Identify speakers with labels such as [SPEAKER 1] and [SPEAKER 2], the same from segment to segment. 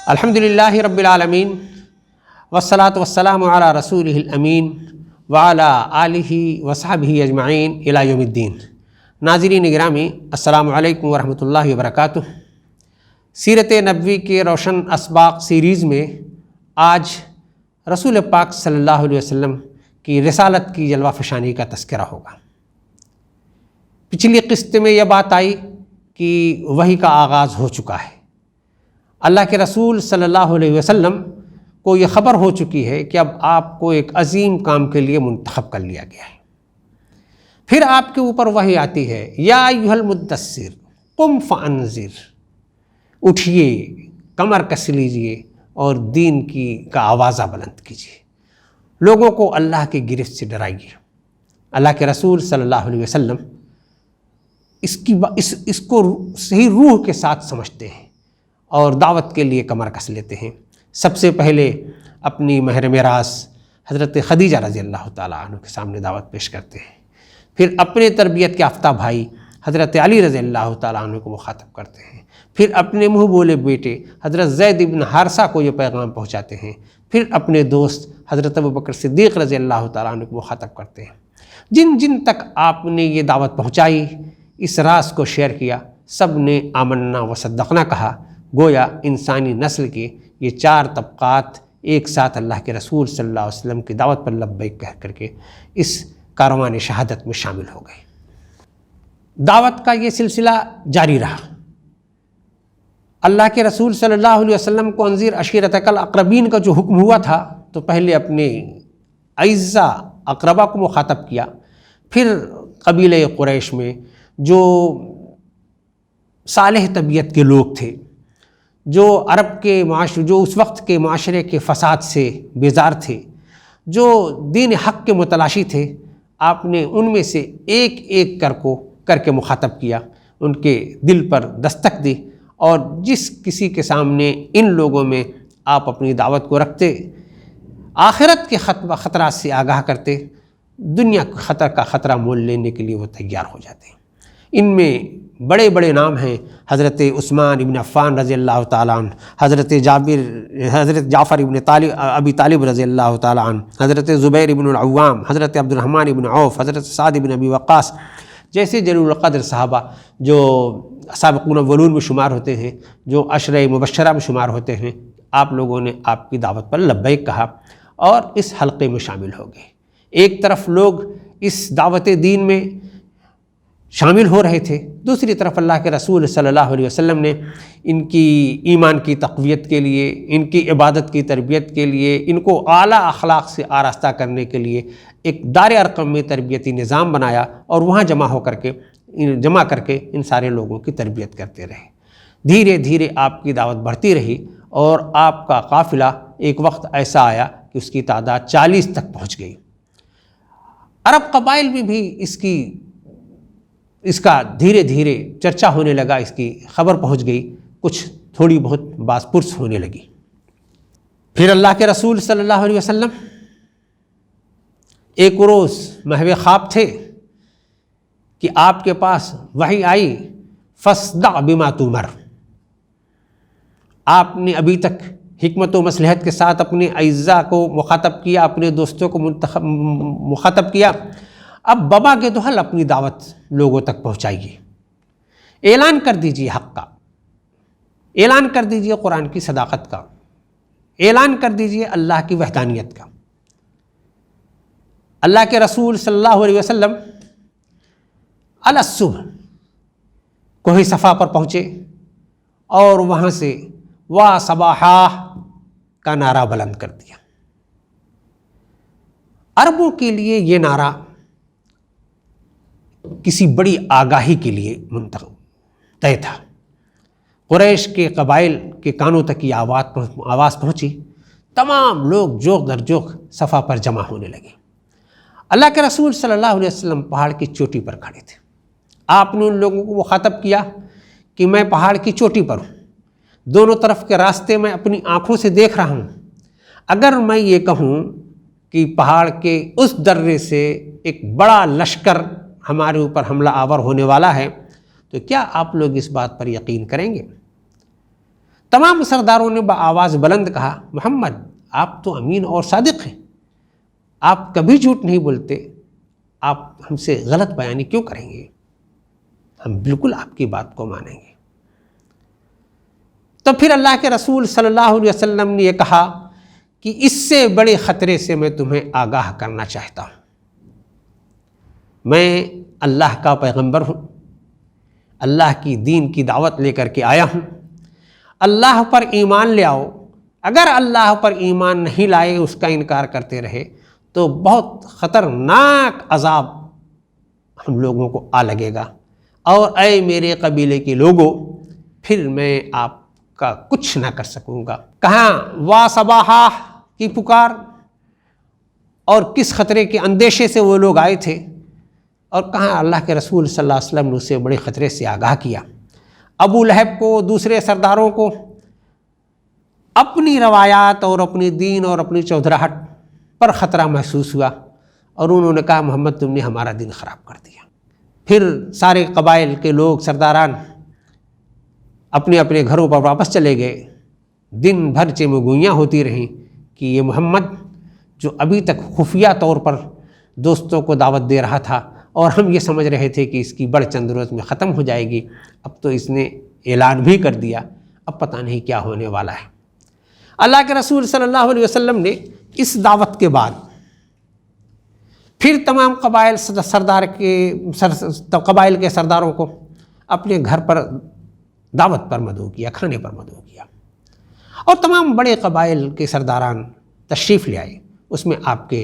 [SPEAKER 1] الحمدللہ رب العالمین والصلاة والسلام علی رسولہ الامین وعلی آلہ وصحبہ اجمعین الی یوم الدین۔ ناظرین گرامی، السلام علیکم ورحمۃ اللہ وبرکاتہ۔ سیرت نبوی کے روشن اسباق سیریز میں آج رسول پاک صلی اللہ علیہ وسلم کی رسالت کی جلوہ فشانی کا تذکرہ ہوگا۔ پچھلی قسط میں یہ بات آئی کہ وحی کا آغاز ہو چکا ہے، اللہ کے رسول صلی اللہ علیہ وسلم کو یہ خبر ہو چکی ہے کہ اب آپ کو ایک عظیم کام کے لیے منتخب کر لیا گیا ہے۔ پھر آپ کے اوپر وحی آتی ہے، یا ایھا المدثر قم فانذر، اٹھیے، کمر کس لیجئے اور دین کا آوازہ بلند کیجیے، لوگوں کو اللہ کی گرفت سے ڈرائیے۔ اللہ کے رسول صلی اللہ علیہ وسلم اس کو صحیح روح کے ساتھ سمجھتے ہیں اور دعوت کے لیے کمر کس لیتے ہیں۔ سب سے پہلے اپنی مہر میراث حضرت خدیجہ رضی اللہ تعالیٰ عنہ کے سامنے دعوت پیش کرتے ہیں، پھر اپنے تربیت کے یافتہ بھائی حضرت علی رضی اللہ تعالیٰ عنہ کو مخاطب کرتے ہیں، پھر اپنے منہ بولے بیٹے حضرت زید بن حارثہ کو یہ پیغام پہنچاتے ہیں، پھر اپنے دوست حضرت ابوبکر صدیق رضی اللہ تعالیٰ عنہ کو مخاطب کرتے ہیں۔ جن جن تک آپ نے یہ دعوت پہنچائی، اس راز کو شیئر کیا، سب نے آمنا و صدقنا کہا۔ گویا انسانی نسل کے یہ چار طبقات ایک ساتھ اللہ کے رسول صلی اللہ علیہ وسلم کی دعوت پر لبیک کہہ کر کے اس کاروان شہادت میں شامل ہو گئے۔ دعوت کا یہ سلسلہ جاری رہا۔ اللہ کے رسول صلی اللہ علیہ وسلم کو انذر عشیرتک الاقربین کا جو حکم ہوا تھا، تو پہلے اپنے اعزا اقربا کو مخاطب کیا، پھر قبیلہ قریش میں جو صالح طبیعت کے لوگ تھے، جو عرب کے جو اس وقت کے معاشرے کے فساد سے بیزار تھے، جو دین حق کے متلاشی تھے، آپ نے ان میں سے ایک ایک کر کے مخاطب کیا، ان کے دل پر دستک دی، اور جس کسی کے سامنے ان لوگوں میں آپ اپنی دعوت کو رکھتے، آخرت کے خطرات سے آگاہ کرتے، دنیا کے خطرہ مول لینے کے لیے وہ تیار ہو جاتے ہیں۔ ان میں بڑے بڑے نام ہیں، حضرت عثمان ابن عفان رضی اللہ تعالیٰ عنہ، حضرت جعفر ابن ابی طالب رضی اللہ تعالیٰ عنہ، حضرت زبیر ابن العوام، حضرت عبد الرحمن ابن عوف، حضرت سعد ابن ابی وقاص جیسے جلیل القدر صحابہ جو سابقون الاولون میں شمار ہوتے ہیں، جو عشرہ مبشرہ میں شمار ہوتے ہیں۔ آپ لوگوں نے آپ کی دعوت پر لبیک کہا اور اس حلقے میں شامل ہو گئے۔ ایک طرف لوگ اس دعوت دین میں شامل ہو رہے تھے، دوسری طرف اللہ کے رسول صلی اللہ علیہ وسلم نے ان کی ایمان کی تقویت کے لیے، ان کی عبادت کی تربیت کے لیے، ان کو اعلیٰ اخلاق سے آراستہ کرنے کے لیے ایک دار ارقم میں تربیتی نظام بنایا، اور وہاں جمع کر کے ان سارے لوگوں کی تربیت کرتے رہے۔ دھیرے دھیرے آپ کی دعوت بڑھتی رہی، اور آپ کا قافلہ ایک وقت ایسا آیا کہ اس کی تعداد 40 تک پہنچ گئی۔ عرب قبائل میں بھی اس کا دھیرے دھیرے چرچا ہونے لگا، اس کی خبر پہنچ گئی، کچھ تھوڑی بہت باز پرس ہونے لگی۔ پھر اللہ کے رسول صلی اللہ علیہ وسلم ایک روز محو خواب تھے کہ آپ کے پاس وحی آئی، فاصدع بما تؤمر۔ آپ نے ابھی تک حکمت و مصلحت کے ساتھ اپنے اعزا کو مخاطب کیا، اپنے دوستوں کو مخاطب کیا، اب بابا کے دہل اپنی دعوت لوگوں تک پہنچائیے، اعلان کر دیجیے حق کا، اعلان کر دیجیے قرآن کی صداقت کا، اعلان کر دیجیے اللہ کی وحدانیت کا۔ اللہ کے رسول صلی اللہ علیہ وسلم علی الصبح کوہ صفا پر پہنچے، اور وہاں سے وا صباحا کا نعرہ بلند کر دیا۔ عربوں کے لیے یہ نعرہ کسی بڑی آگاہی کے لیے طے تھا۔ قریش کے قبائل کے کانوں تک یہ آواز پہنچی، تمام لوگ جوق در جوق صفا پر جمع ہونے لگے۔ اللہ کے رسول صلی اللہ علیہ وسلم پہاڑ کی چوٹی پر کھڑے تھے۔ آپ نے ان لوگوں کو مخاطب کیا کہ میں پہاڑ کی چوٹی پر ہوں، دونوں طرف کے راستے میں اپنی آنکھوں سے دیکھ رہا ہوں۔ اگر میں یہ کہوں کہ پہاڑ کے اس درے سے ایک بڑا لشکر ہمارے اوپر حملہ آور ہونے والا ہے، تو کیا آپ لوگ اس بات پر یقین کریں گے؟ تمام سرداروں نے بآواز بلند کہا، محمد آپ تو امین اور صادق ہیں، آپ کبھی جھوٹ نہیں بولتے، آپ ہم سے غلط بیانی کیوں کریں گے؟ ہم بالکل آپ کی بات کو مانیں گے۔ تو پھر اللہ کے رسول صلی اللہ علیہ وسلم نے یہ کہا کہ اس سے بڑے خطرے سے میں تمہیں آگاہ کرنا چاہتا ہوں۔ میں اللہ کا پیغمبر ہوں، اللہ کی دین کی دعوت لے کر کے آیا ہوں، اللہ پر ایمان لے آؤ۔ اگر اللہ پر ایمان نہیں لائے، اس کا انکار کرتے رہے تو بہت خطرناک عذاب ہم لوگوں کو آ لگے گا، اور اے میرے قبیلے کے لوگوں، پھر میں آپ کا کچھ نہ کر سکوں گا۔ کہاں وا صباحا کی پکار اور کس خطرے کے اندیشے سے وہ لوگ آئے تھے، اور کہاں اللہ کے رسول صلی اللہ علیہ وسلم نے اسے بڑے خطرے سے آگاہ کیا۔ ابو لہب کو، دوسرے سرداروں کو اپنی روایات اور اپنی دین اور اپنی چودراہٹ پر خطرہ محسوس ہوا، اور انہوں نے کہا محمد تم نے ہمارا دین خراب کر دیا۔ پھر سارے قبائل کے لوگ، سرداران اپنے اپنے گھروں پر واپس چلے گئے۔ دن بھر چمگوئیاں ہوتی رہیں کہ یہ محمد جو ابھی تک خفیہ طور پر دوستوں کو دعوت دے رہا تھا، اور ہم یہ سمجھ رہے تھے کہ اس کی بڑھ چند روز میں ختم ہو جائے گی، اب تو اس نے اعلان بھی کر دیا، اب پتہ نہیں کیا ہونے والا ہے۔ اللہ کے رسول صلی اللہ علیہ وسلم نے اس دعوت کے بعد پھر تمام قبائل کے سرداروں کو اپنے گھر پر دعوت پر مدعو کیا، کھانے پر مدعو کیا، اور تمام بڑے قبائل کے سرداران تشریف لے آئے۔ اس میں آپ کے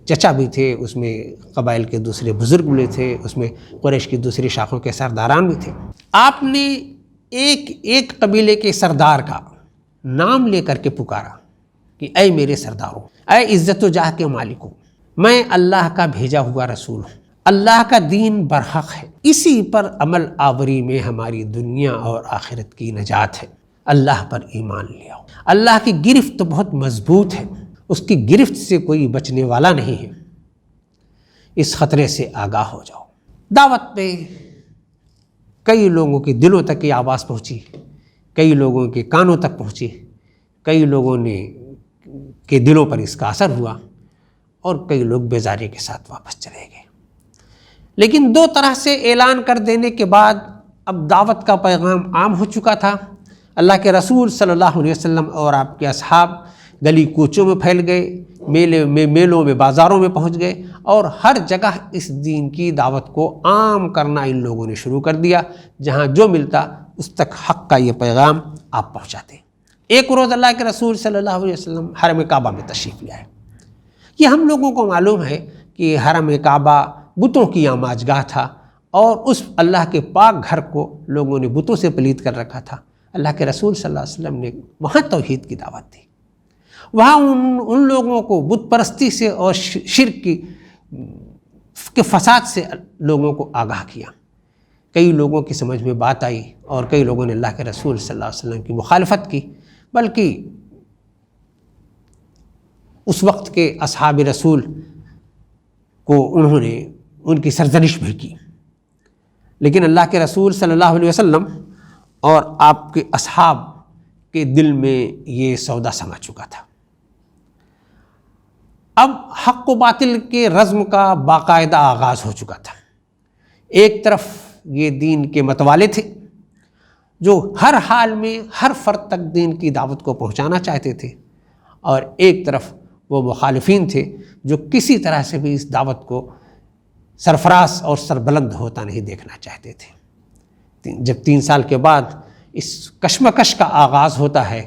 [SPEAKER 1] چچا بھی تھے، اس میں قبائل کے دوسرے بزرگ بھی تھے، اس میں قریش کی دوسری شاخوں کے سرداران بھی تھے۔ آپ نے ایک ایک قبیلے کے سردار کا نام لے کر کے پکارا کہ اے میرے سرداروں، اے عزت و جاہ کے مالکوں، میں اللہ کا بھیجا ہوا رسول ہوں، اللہ کا دین برحق ہے، اسی پر عمل آوری میں ہماری دنیا اور آخرت کی نجات ہے، اللہ پر ایمان لے آؤ۔ اللہ کی گرفت بہت مضبوط ہے، اس کی گرفت سے کوئی بچنے والا نہیں ہے، اس خطرے سے آگاہ ہو جاؤ۔ دعوت پہ کئی لوگوں کے دلوں تک یہ آواز پہنچی، کئی لوگوں کے کانوں تک پہنچی، کئی لوگوں کے دلوں پر اس کا اثر ہوا، اور کئی لوگ بیزاری کے ساتھ واپس چلے گئے۔ لیکن دو طرح سے اعلان کر دینے کے بعد اب دعوت کا پیغام عام ہو چکا تھا۔ اللہ کے رسول صلی اللہ علیہ وسلم اور آپ کے اصحاب گلی کوچوں میں پھیل گئے، میلوں میں، بازاروں میں پہنچ گئے، اور ہر جگہ اس دین کی دعوت کو عام کرنا ان لوگوں نے شروع کر دیا۔ جہاں جو ملتا اس تک حق کا یہ پیغام آپ پہنچاتے۔ ایک روز اللہ کے رسول صلی اللہ علیہ وسلم حرم کعبہ میں تشریف لے آئے۔ یہ ہم لوگوں کو معلوم ہے کہ حرم کعبہ بتوں کی آماج گاہ تھا، اور اس اللہ کے پاک گھر کو لوگوں نے بتوں سے پلید کر رکھا تھا۔ اللہ کے رسول صلی اللہ علیہ وسلم نے وہاں توحید کی دعوت دی، وہاں ان لوگوں کو بت پرستی سے اور شرک کے فساد سے لوگوں کو آگاہ کیا۔ کئی لوگوں کی سمجھ میں بات آئی، اور کئی لوگوں نے اللہ کے رسول صلی اللہ علیہ وسلم کی مخالفت کی، بلکہ اس وقت کے اصحاب رسول کو انہوں نے ان کی سرزنش بھی کی۔ لیکن اللہ کے رسول صلی اللہ علیہ وسلم اور آپ کے اصحاب کے دل میں یہ سودا سما چکا تھا۔ اب حق و باطل کے رزم کا باقاعدہ آغاز ہو چکا تھا۔ ایک طرف یہ دین کے متوالے تھے جو ہر حال میں ہر فرد تک دین کی دعوت کو پہنچانا چاہتے تھے، اور ایک طرف وہ مخالفین تھے جو کسی طرح سے بھی اس دعوت کو سرفراز اور سربلند ہوتا نہیں دیکھنا چاہتے تھے۔ جب 3 سال کے بعد اس کشمکش کا آغاز ہوتا ہے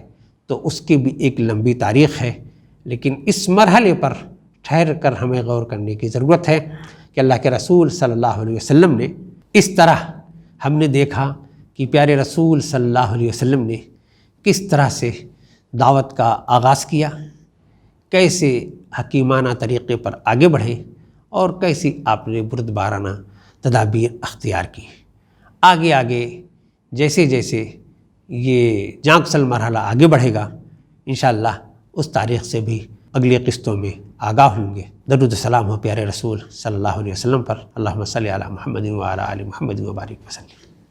[SPEAKER 1] تو اس کی بھی ایک لمبی تاریخ ہے، لیکن اس مرحلے پر ٹھہر کر ہمیں غور کرنے کی ضرورت ہے کہ اللہ کے رسول صلی اللہ علیہ وسلم نے اس طرح، ہم نے دیکھا کہ پیارے رسول صلی اللہ علیہ وسلم نے کس طرح سے دعوت کا آغاز کیا، کیسے حکیمانہ طریقے پر آگے بڑھے، اور کیسی آپ نے بردبارانہ تدابیر اختیار کی۔ آگے آگے جیسے جیسے یہ جانکسل مرحلہ آگے بڑھے گا، انشاءاللہ اس تاریخ سے بھی اگلی قسطوں میں آگاہ ہوں گے۔ درود و سلام ہو پیارے رسول صلی اللہ علیہ وسلم پر۔ اللہم صلی علی محمد و علی آل محمد و بارک وسلم۔